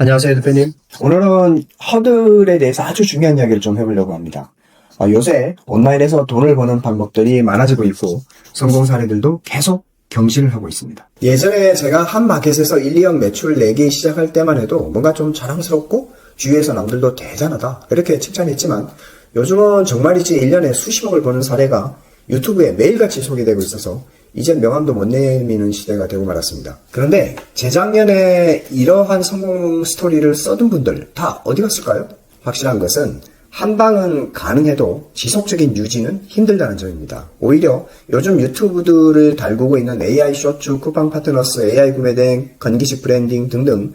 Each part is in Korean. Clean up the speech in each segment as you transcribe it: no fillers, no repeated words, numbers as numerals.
안녕하세요, 대표님. 오늘은 허들에 대해서 아주 중요한 이야기를 좀 해보려고 합니다. 요새 온라인에서 돈을 버는 방법들이 많아지고 있고 성공 사례들도 계속 경신을 하고 있습니다. 예전에 제가 한 마켓에서 1, 2억 매출 내기 시작할 때만 해도 뭔가 좀 자랑스럽고 주위에서 남들도 대단하다 이렇게 칭찬했지만 요즘은 정말이지 1년에 수십억을 버는 사례가 유튜브에 매일같이 소개되고 있어서 이젠 명함도 못 내미는 시대가 되고 말았습니다. 그런데 재작년에 이러한 성공 스토리를 써둔 분들 다 어디 갔을까요? 확실한 것은 한 방은 가능해도 지속적인 유지는 힘들다는 점입니다. 오히려 요즘 유튜브들을 달구고 있는 AI 쇼츠, 쿠팡 파트너스, AI 구매대행, 건기식 브랜딩 등등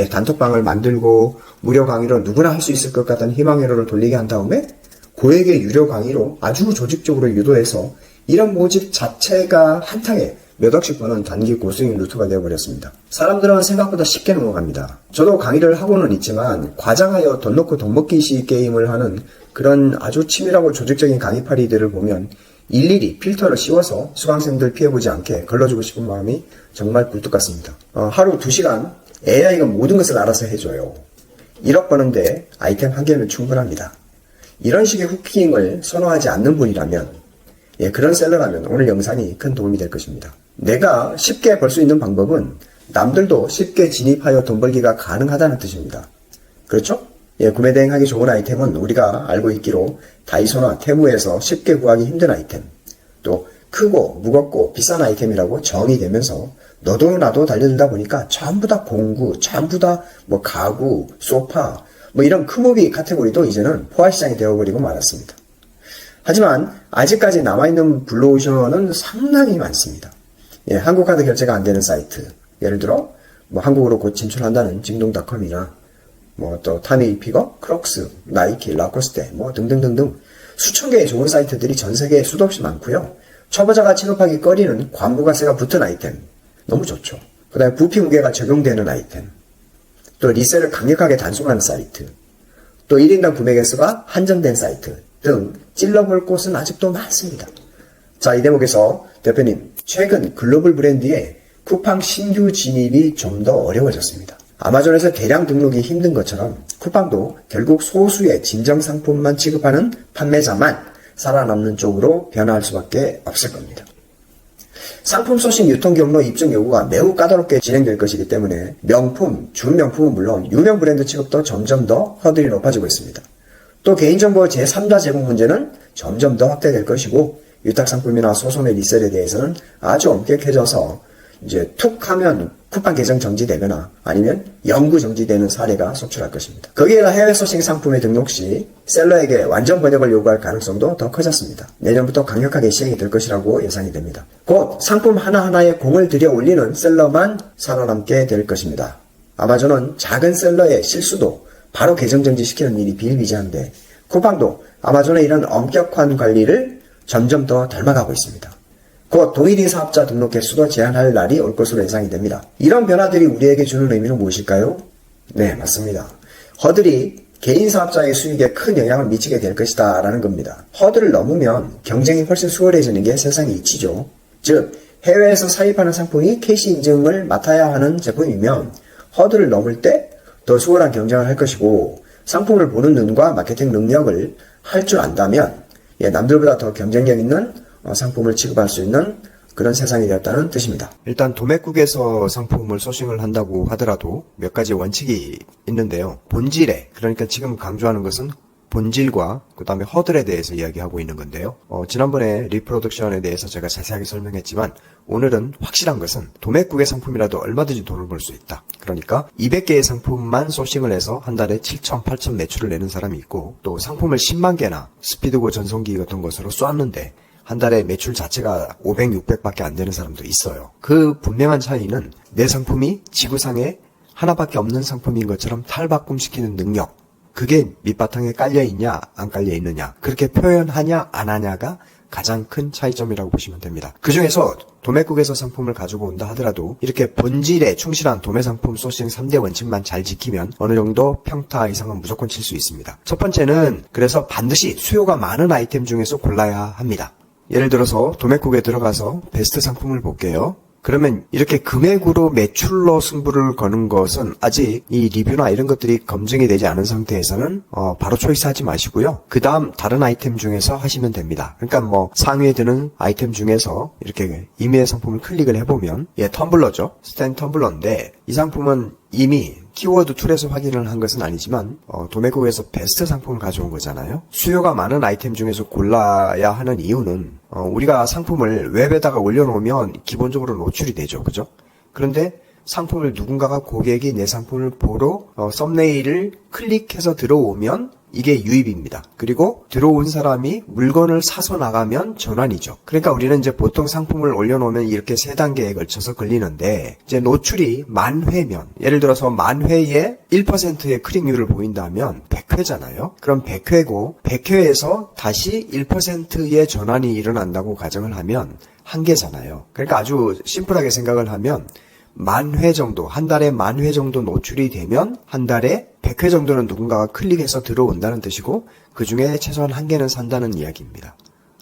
단톡방을 만들고 무료 강의로 누구나 할 수 있을 것 같은 희망 회로를 돌리게 한 다음에 고액의 유료 강의로 아주 조직적으로 유도해서 이런 모집 자체가 한탕에 몇 억씩 버는 단기 고수익 루트가 되어버렸습니다. 사람들은 생각보다 쉽게 넘어갑니다. 저도 강의를 하고는 있지만 과장하여 돈 넣고 돈 먹기식 게임을 하는 그런 아주 치밀하고 조직적인 강의파리들을 보면 일일이 필터를 씌워서 수강생들 피해보지 않게 걸러주고 싶은 마음이 정말 굴뚝 같습니다. 하루 2시간 AI가 모든 것을 알아서 해줘요. 1억 버는데 아이템 한 개면 충분합니다. 이런 식의 후킹을 선호하지 않는 분이라면 그런 셀러라면 오늘 영상이 큰 도움이 될 것입니다. 내가 쉽게 벌 수 있는 방법은 남들도 쉽게 진입하여 돈 벌기가 가능하다는 뜻입니다. 그렇죠? 구매 대행하기 좋은 아이템은 우리가 알고 있기로 다이소나 테무에서 쉽게 구하기 힘든 아이템, 또 크고 무겁고 비싼 아이템이라고 정의되면서 너도 나도 달려들다 보니까 전부 다 공구, 전부 다 가구, 소파, 이런 크무비 카테고리도 이제는 포화시장이 되어버리고 말았습니다. 하지만 아직까지 남아있는 블루오션은 상당히 많습니다. 한국카드 결제가 안 되는 사이트, 예를 들어 한국으로 곧 진출한다는 징동닷컴이나 또 타미픽업, 크록스, 나이키, 라코스테 등등등등 수천 개의 좋은 사이트들이 전 세계에 수도 없이 많고요. 초보자가 취급하기 꺼리는 광고가세가 붙은 아이템 너무 좋죠. 그 다음에 부피 무게가 적용되는 아이템, 또 리셀을 강력하게 단속하는 사이트, 또 1인당 구매 개수가 한정된 사이트 등 찔러볼 곳은 아직도 많습니다. 자, 이 대목에서 대표님, 최근 글로벌 브랜드의 쿠팡 신규 진입이 좀 더 어려워졌습니다. 아마존에서 대량 등록이 힘든 것처럼 쿠팡도 결국 소수의 진정 상품만 취급하는 판매자만 살아남는 쪽으로 변화할 수밖에 없을 겁니다. 상품 소싱, 유통 경로, 입증 요구가 매우 까다롭게 진행될 것이기 때문에 명품, 준명품은 물론 유명 브랜드 취급도 점점 더 허들이 높아지고 있습니다. 또 개인정보 제3자 제공 문제는 점점 더 확대될 것이고 위탁상품이나 소소매 리셀에 대해서는 아주 엄격해져서 이제 툭 하면 쿠팡 계정 정지되거나 아니면 영구 정지되는 사례가 속출할 것입니다. 거기에다 해외 소싱 상품의 등록 시 셀러에게 완전 번역을 요구할 가능성도 더 커졌습니다. 내년부터 강력하게 시행이 될 것이라고 예상이 됩니다. 곧 상품 하나하나에 공을 들여 올리는 셀러만 살아남게 될 것입니다. 아마존은 작은 셀러의 실수도 바로 계정 정지시키는 일이 비일비재한데 쿠팡도 아마존의 이런 엄격한 관리를 점점 더 닮아가고 있습니다. 곧 동일인 사업자 등록 개수도 제한할 날이 올 것으로 예상이 됩니다. 이런 변화들이 우리에게 주는 의미는 무엇일까요? 네, 맞습니다. 허들이 개인 사업자의 수익에 큰 영향을 미치게 될 것이다 라는 겁니다. 허들을 넘으면 경쟁이 훨씬 수월해지는 게 세상의 이치죠. 즉 해외에서 사입하는 상품이 캐시 인증을 맡아야 하는 제품이면 허들을 넘을 때 더 수월한 경쟁을 할 것이고 상품을 보는 눈과 마케팅 능력을 할 줄 안다면 남들보다 더 경쟁력 있는 상품을 취급할 수 있는 그런 세상이 되었다는 뜻입니다. 일단 도매국에서 상품을 소싱을 한다고 하더라도 몇 가지 원칙이 있는데요. 본질에, 그러니까 지금 강조하는 것은 본질과 그 다음에 허들에 대해서 이야기하고 있는 건데요. 지난번에 리프로덕션에 대해서 제가 자세하게 설명했지만 오늘은 확실한 것은 도매국의 상품이라도 얼마든지 돈을 벌 수 있다. 그러니까 200개의 상품만 소싱을 해서 한 달에 7천, 8천 매출을 내는 사람이 있고 또 상품을 10만 개나 스피드고 전송기 같은 것으로 쐈는데 한 달에 매출 자체가 500, 600밖에 안 되는 사람도 있어요. 그 분명한 차이는 내 상품이 지구상에 하나밖에 없는 상품인 것처럼 탈바꿈시키는 능력, 그게 밑바탕에 깔려있냐 안 깔려있느냐, 그렇게 표현하냐 안 하냐가 가장 큰 차이점이라고 보시면 됩니다. 그 중에서 도매국에서 상품을 가지고 온다 하더라도 이렇게 본질에 충실한 도매상품 소싱 3대 원칙만 잘 지키면 어느 정도 평타 이상은 무조건 칠 수 있습니다. 첫 번째는 그래서 반드시 수요가 많은 아이템 중에서 골라야 합니다. 예를 들어서 도매국에 들어가서 베스트 상품을 볼게요. 그러면 이렇게 금액으로 매출로 승부를 거는 것은 아직 이 리뷰나 이런 것들이 검증이 되지 않은 상태에서는 바로 초이스하지 마시고요. 그 다음 다른 아이템 중에서 하시면 됩니다. 그러니까 뭐 상위에 드는 아이템 중에서 이렇게 임의의 상품을 클릭을 해보면 텀블러죠. 스탠 텀블러인데 이 상품은 이미 키워드 툴에서 확인을 한 것은 아니지만 도매국에서 베스트 상품을 가져온 거잖아요. 수요가 많은 아이템 중에서 골라야 하는 이유는 우리가 상품을 웹에다가 올려놓으면 기본적으로 노출이 되죠. 그죠? 그런데 상품을 누군가가 고객이 내 상품을 보러 썸네일을 클릭해서 들어오면 이게 유입입니다. 그리고 들어온 사람이 물건을 사서 나가면 전환이죠. 그러니까 우리는 이제 보통 상품을 올려놓으면 이렇게 세 단계에 걸쳐서 걸리는데 이제 노출이 만 회면 예를 들어서 만 회에 1%의 클릭률을 보인다면 100회잖아요. 그럼 100회고 100회에서 다시 1%의 전환이 일어난다고 가정을 하면 한 개잖아요. 그러니까 아주 심플하게 생각을 하면 만 회 정도, 한 달에 만 회 정도 노출이 되면 한 달에 100회 정도는 누군가가 클릭해서 들어온다는 뜻이고 그 중에 최소한 한 개는 산다는 이야기입니다.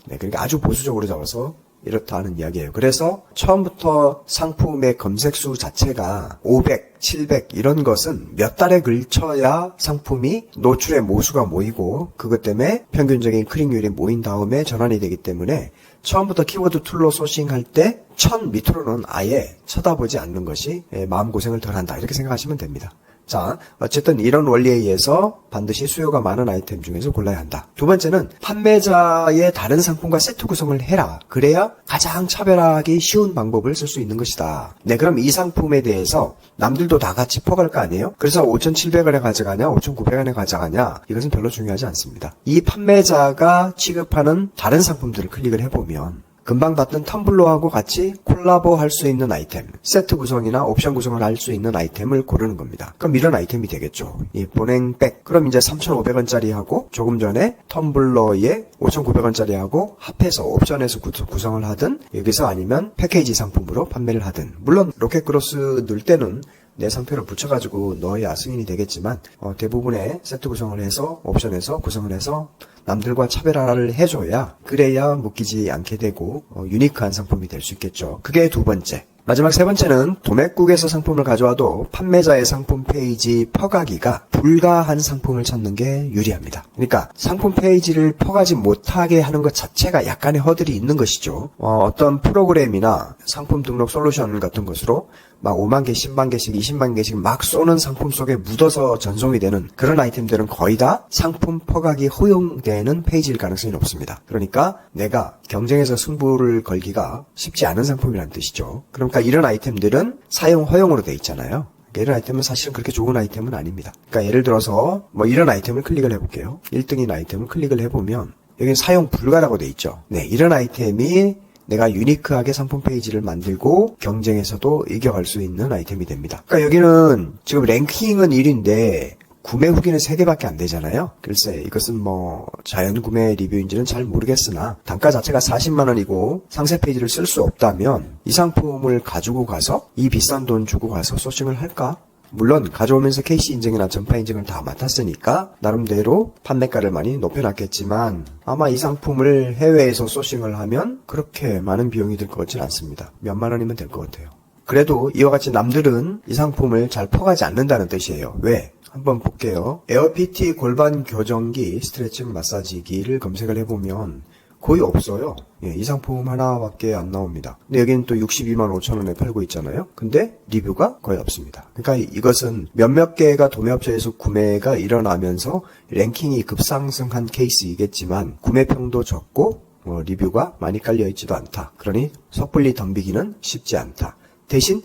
네, 그러니까 아주 보수적으로 잡아서 이렇다는 이야기예요. 그래서 처음부터 상품의 검색수 자체가 500, 700 이런 것은 몇 달에 걸쳐야 상품이 노출의 모수가 모이고 그것 때문에 평균적인 클릭률이 모인 다음에 전환이 되기 때문에 처음부터 키워드 툴로 소싱할 때 1000 밑으로는 아예 쳐다보지 않는 것이 마음고생을 덜한다 이렇게 생각하시면 됩니다. 자, 어쨌든 이런 원리에 의해서 반드시 수요가 많은 아이템 중에서 골라야 한다. 두 번째는 판매자의 다른 상품과 세트 구성을 해라. 그래야 가장 차별화하기 쉬운 방법을 쓸 수 있는 것이다. 네, 그럼 이 상품에 대해서 남들도 다 같이 퍼갈 거 아니에요? 그래서 5,700원에 가져가냐, 5,900원에 가져가냐 이것은 별로 중요하지 않습니다. 이 판매자가 취급하는 다른 상품들을 클릭을 해보면 금방 봤던 텀블러하고 같이 콜라보 할 수 있는 아이템, 세트 구성이나 옵션 구성을 할 수 있는 아이템을 고르는 겁니다. 그럼 이런 아이템이 되겠죠. 이 보냉백. 그럼 이제 3,500원짜리하고 조금 전에 텀블러에 5,900원짜리하고 합해서 옵션에서 구성을 하든 여기서 아니면 패키지 상품으로 판매를 하든 물론 로켓그로스 넣을 때는 내 상표를 붙여가지고 넣어야 승인이 되겠지만 대부분의 세트 구성을 해서 옵션에서 구성을 해서 남들과 차별화를 해줘야 그래야 묶이지 않게 되고 유니크한 상품이 될 수 있겠죠. 그게 두 번째. 마지막 세 번째는 도매국에서 상품을 가져와도 판매자의 상품 페이지 퍼가기가 불가한 상품을 찾는 게 유리합니다. 그러니까 상품 페이지를 퍼가지 못하게 하는 것 자체가 약간의 허들이 있는 것이죠. 어떤 프로그램이나 상품 등록 솔루션 같은 것으로 막 5만 개, 10만 개씩, 20만 개씩 막 쏘는 상품 속에 묻어서 전송이 되는 그런 아이템들은 거의 다 상품 퍼가기 허용되는 페이지일 가능성이 높습니다. 그러니까 내가 경쟁에서 승부를 걸기가 쉽지 않은 상품이라는 뜻이죠. 그러니까 이런 아이템들은 사용 허용으로 돼 있잖아요. 이런 아이템은 사실은 그렇게 좋은 아이템은 아닙니다. 그러니까 예를 들어서 뭐 이런 아이템을 클릭을 해볼게요. 1등인 아이템을 클릭을 해보면 여기는 사용 불가라고 돼 있죠. 네, 이런 아이템이 내가 유니크하게 상품 페이지를 만들고 경쟁에서도 이겨갈 수 있는 아이템이 됩니다. 그러니까 여기는 지금 랭킹은 1인데 구매 후기는 3개밖에 안 되잖아요. 글쎄 이것은 뭐 자연 구매 리뷰인지는 잘 모르겠으나 단가 자체가 40만 원이고 상세 페이지를 쓸 수 없다면 이 상품을 가지고 가서 이 비싼 돈 주고 가서 소싱을 할까? 물론 가져오면서 KC 인증이나 전파 인증을 다 맡았으니까 나름대로 판매가를 많이 높여놨겠지만 아마 이 상품을 해외에서 소싱을 하면 그렇게 많은 비용이 들 것 같지는 않습니다. 몇만 원이면 될 것 같아요. 그래도 이와 같이 남들은 이 상품을 잘 퍼가지 않는다는 뜻이에요. 왜? 한번 볼게요. 에어PT 골반 교정기 스트레칭 마사지기를 검색을 해보면 거의 없어요. 이 상품 하나밖에 안 나옵니다. 근데 여기는 또 62만 5천 원에 팔고 있잖아요. 근데 리뷰가 거의 없습니다. 그러니까 이것은 몇몇 개가 도매업체에서 구매가 일어나면서 랭킹이 급상승한 케이스이겠지만 구매평도 적고 리뷰가 많이 깔려있지도 않다. 그러니 섣불리 덤비기는 쉽지 않다. 대신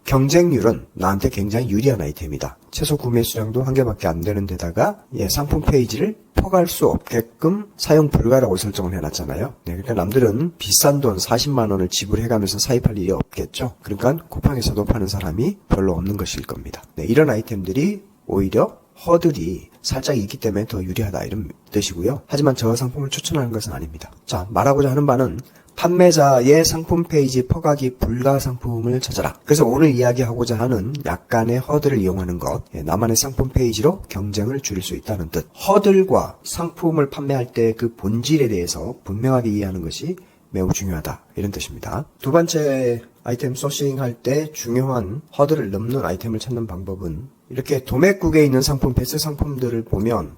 경쟁률은 나한테 굉장히 유리한 아이템이다. 최소 구매 수량도 1개밖에 안 되는 데다가 상품 페이지를 퍼갈 수 없게끔 사용 불가라고 설정을 해놨잖아요. 네, 그러니까 남들은 비싼 돈 40만 원을 지불해가면서 사입할 일이 없겠죠. 그러니까 쿠팡에서도 파는 사람이 별로 없는 것일 겁니다. 네, 이런 아이템들이 오히려 허들이 살짝 있기 때문에 더 유리하다 이런 뜻이고요. 하지만 저 상품을 추천하는 것은 아닙니다. 자, 말하고자 하는 바는 판매자의 상품 페이지 퍼가기 불가 상품을 찾아라. 그래서 오늘 이야기하고자 하는 약간의 허들을 이용하는 것, 나만의 상품 페이지로 경쟁을 줄일 수 있다는 뜻. 허들과 상품을 판매할 때 그 본질에 대해서 분명하게 이해하는 것이 매우 중요하다 이런 뜻입니다. 두 번째 아이템 소싱할 때 중요한 허들을 넘는 아이템을 찾는 방법은 이렇게 도매국에 있는 상품, 베스트 상품들을 보면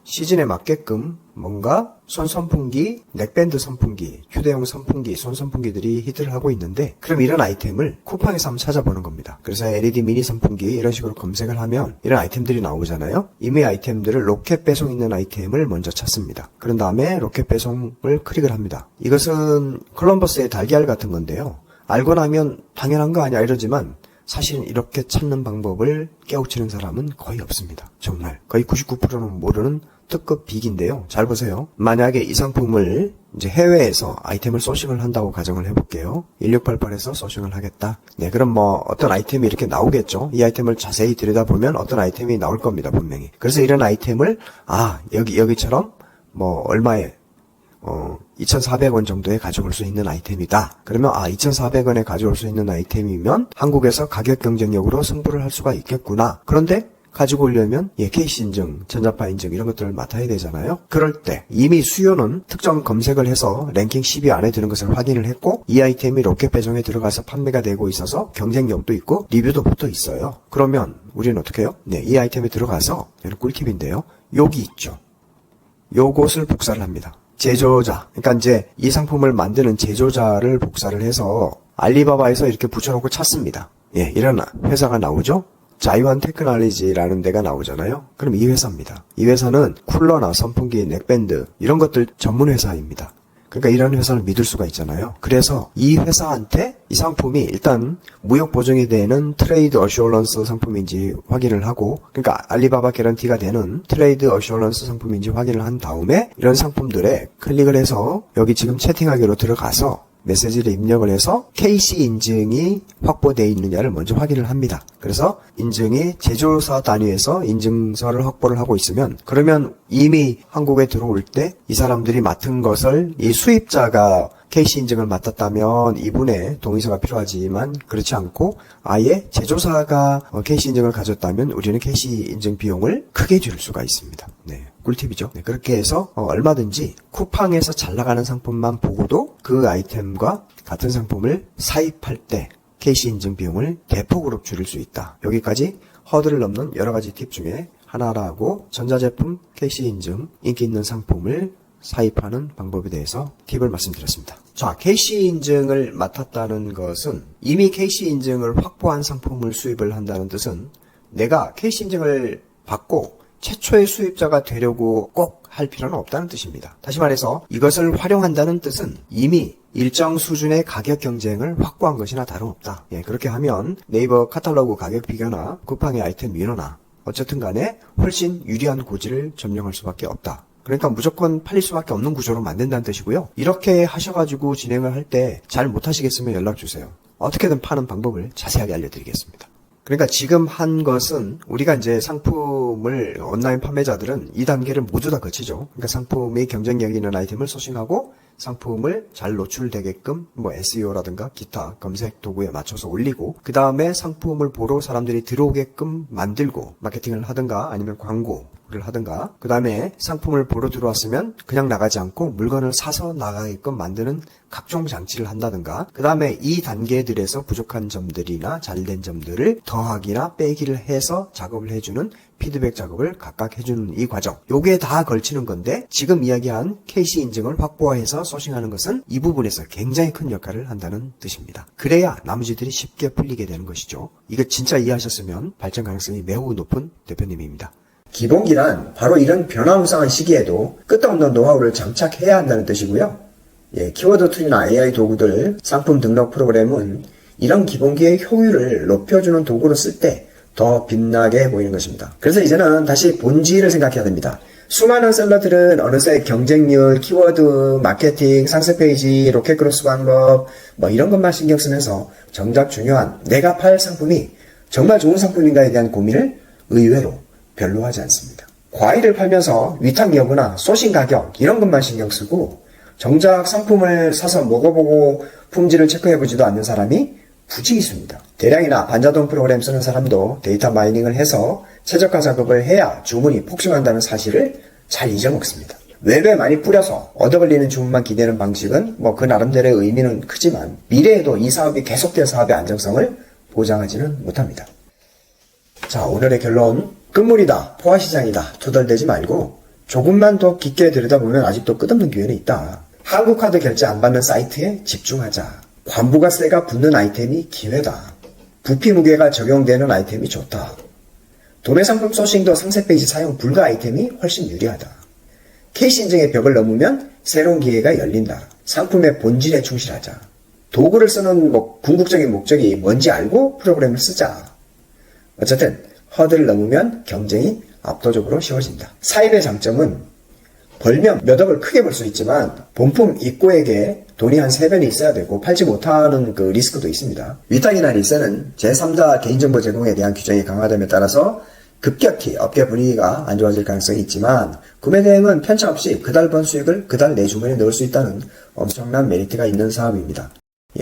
시즌에 맞게끔 뭔가 손선풍기, 넥밴드 선풍기, 휴대용 선풍기, 손선풍기들이 히트를 하고 있는데 그럼 이런 아이템을 쿠팡에서 한번 찾아보는 겁니다. 그래서 LED 미니 선풍기 이런 식으로 검색을 하면 이런 아이템들이 나오잖아요. 이미 아이템들을 로켓 배송 있는 아이템을 먼저 찾습니다. 그런 다음에 로켓 배송을 클릭을 합니다. 이것은 콜럼버스의 달걀 같은 건데요. 알고 나면 당연한 거 아니야 이러지만 사실은 이렇게 찾는 방법을 깨우치는 사람은 거의 없습니다. 정말 거의 99%는 모르는 특급 빅인데요. 잘 보세요. 만약에 이 상품을 이제 해외에서 아이템을 소싱을 한다고 가정을 해볼게요. 1688에서 소싱을 하겠다. 네, 그럼 뭐 어떤 아이템이 이렇게 나오겠죠. 이 아이템을 자세히 들여다보면 어떤 아이템이 나올 겁니다. 분명히. 그래서 이런 아이템을 여기처럼 뭐 얼마에 2,400원 정도에 가져올 수 있는 아이템이다. 그러면 2,400원에 가져올 수 있는 아이템이면 한국에서 가격 경쟁력으로 승부를 할 수가 있겠구나. 그런데 가지고 오려면 KC 인증, 전자파 인증 이런 것들을 맡아야 되잖아요. 그럴 때 이미 수요는 특정 검색을 해서 랭킹 10위 안에 드는 것을 확인을 했고 이 아이템이 로켓 배송에 들어가서 판매가 되고 있어서 경쟁력도 있고 리뷰도 붙어 있어요. 그러면 우리는 어떻게 해요? 네, 이 아이템에 들어가서 이런 꿀팁인데요. 여기 있죠. 요곳을 복사를 합니다. 제조자, 그러니까 이제 이 상품을 만드는 제조자를 복사를 해서 알리바바에서 이렇게 붙여놓고 찾습니다. 이런 회사가 나오죠. 자이완 테크놀로지라는 데가 나오잖아요. 그럼 이 회사입니다. 이 회사는 쿨러나 선풍기, 넥밴드 이런 것들 전문 회사입니다. 그러니까 이런 회사를 믿을 수가 있잖아요. 그래서 이 회사한테 이 상품이 일단 무역 보증이 되는 트레이드 어슈어런스 상품인지 확인을 하고, 그러니까 알리바바 개런티가 되는 트레이드 어슈어런스 상품인지 확인을 한 다음에 이런 상품들에 클릭을 해서 여기 지금 채팅하기로 들어가서 메시지를 입력을 해서 KC 인증이 확보되어 있느냐를 먼저 확인을 합니다. 그래서 인증이 제조사 단위에서 인증서를 확보를 하고 있으면 그러면 이미 한국에 들어올 때 이 사람들이 맡은 것을 이 수입자가 KC 인증을 맡았다면 이분의 동의서가 필요하지만 그렇지 않고 아예 제조사가 KC 인증을 가졌다면 우리는 KC 인증 비용을 크게 줄일 수가 있습니다. 네, 꿀팁이죠. 네, 그렇게 해서 얼마든지 쿠팡에서 잘 나가는 상품만 보고도 그 아이템과 같은 상품을 사입할 때 KC 인증 비용을 대폭으로 줄일 수 있다. 여기까지 허들을 넘는 여러 가지 팁 중에 하나라고 전자제품 KC 인증 인기 있는 상품을 사입하는 방법에 대해서 팁을 말씀드렸습니다. 자, KC 인증을 맡았다는 것은 이미 KC 인증을 확보한 상품을 수입을 한다는 뜻은 내가 KC 인증을 받고 최초의 수입자가 되려고 꼭 할 필요는 없다는 뜻입니다. 다시 말해서 이것을 활용한다는 뜻은 이미 일정 수준의 가격 경쟁을 확보한 것이나 다름없다. 그렇게 하면 네이버 카탈로그 가격 비교나 쿠팡의 아이템 위너나 어쨌든 간에 훨씬 유리한 고지를 점령할 수밖에 없다. 그러니까 무조건 팔릴 수밖에 없는 구조로 만든다는 뜻이고요. 이렇게 하셔가지고 진행을 할 때 잘 못하시겠으면 연락주세요. 어떻게든 파는 방법을 자세하게 알려드리겠습니다. 그러니까 지금 한 것은 우리가 이제 상품을 온라인 판매자들은 이 단계를 모두 다 거치죠. 그러니까 상품이 경쟁력 있는 아이템을 소싱하고 상품을 잘 노출되게끔 SEO라든가 기타 검색 도구에 맞춰서 올리고 그 다음에 상품을 보러 사람들이 들어오게끔 만들고 마케팅을 하든가 아니면 광고를 하든가 그 다음에 상품을 보러 들어왔으면 그냥 나가지 않고 물건을 사서 나가게끔 만드는 각종 장치를 한다든가 그 다음에 이 단계들에서 부족한 점들이나 잘된 점들을 더하기나 빼기를 해서 작업을 해주는 피드백 작업을 각각 해주는 이 과정, 요게 다 걸치는 건데 지금 이야기한 KC 인증을 확보해서 소싱하는 것은 이 부분에서 굉장히 큰 역할을 한다는 뜻입니다. 그래야 나머지들이 쉽게 풀리게 되는 것이죠. 이거 진짜 이해하셨으면 발전 가능성이 매우 높은 대표님입니다. 기본기란 바로 이런 변화무쌍한 시기에도 끝없는 노하우를 장착해야 한다는 뜻이고요. 키워드 툴이나 AI 도구들, 상품 등록 프로그램은 이런 기본기의 효율을 높여주는 도구로 쓸 때 더 빛나게 보이는 것입니다. 그래서 이제는 다시 본질을 생각해야 됩니다. 수많은 셀러들은 어느새 경쟁률, 키워드, 마케팅, 상세 페이지, 로켓 크로스 방법 이런 것만 신경 쓰면서 정작 중요한 내가 팔 상품이 정말 좋은 상품인가에 대한 고민을 의외로 별로 하지 않습니다. 과일을 팔면서 위탁 여부나 소싱 가격 이런 것만 신경 쓰고 정작 상품을 사서 먹어보고 품질을 체크해보지도 않는 사람이 부지 있습니다. 대량이나 반자동 프로그램 쓰는 사람도 데이터 마이닝을 해서 최저가 작업을 해야 주문이 폭증한다는 사실을 잘 잊어먹습니다. 웹에 많이 뿌려서 얻어 걸리는 주문만 기대는 방식은 뭐 그 나름대로의 의미는 크지만 미래에도 이 사업이 계속될 사업의 안정성을 보장하지는 못합니다. 자, 오늘의 결론. 끝물이다, 포화시장이다, 투덜대지 말고 조금만 더 깊게 들여다보면 아직도 끝없는 기회는 있다. 한국카드 결제 안 받는 사이트에 집중하자. 관부가세가 붙는 아이템이 기회다. 부피 무게가 적용되는 아이템이 좋다. 도매 상품 소싱도 상세 페이지 사용 불가 아이템이 훨씬 유리하다. KC 인증의 벽을 넘으면 새로운 기회가 열린다. 상품의 본질에 충실하자. 도구를 쓰는 궁극적인 목적이 뭔지 알고 프로그램을 쓰자. 어쨌든 허들을 넘으면 경쟁이 압도적으로 쉬워진다. 사입의 장점은 벌면 몇 억을 크게 벌 수 있지만 본품 입고액에 돈이 한 3배는 있어야 되고 팔지 못하는 그 리스크도 있습니다. 위탁이나 리세는 제3자 개인정보 제공에 대한 규정이 강화됨에 따라서 급격히 업계 분위기가 안 좋아질 가능성이 있지만 구매 대행은 편차 없이 그달 번 수익을 그달 내 주머니에 넣을 수 있다는 엄청난 메리트가 있는 사업입니다.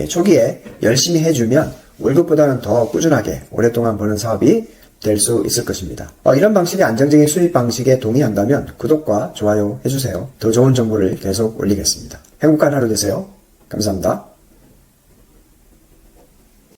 초기에 열심히 해주면 월급보다는 더 꾸준하게 오랫동안 버는 사업이 될 수 있을 것입니다. 이런 방식이 안정적인 수입 방식에 동의한다면 구독과 좋아요 해주세요. 더 좋은 정보를 계속 올리겠습니다. 행복한 하루 되세요. 감사합니다.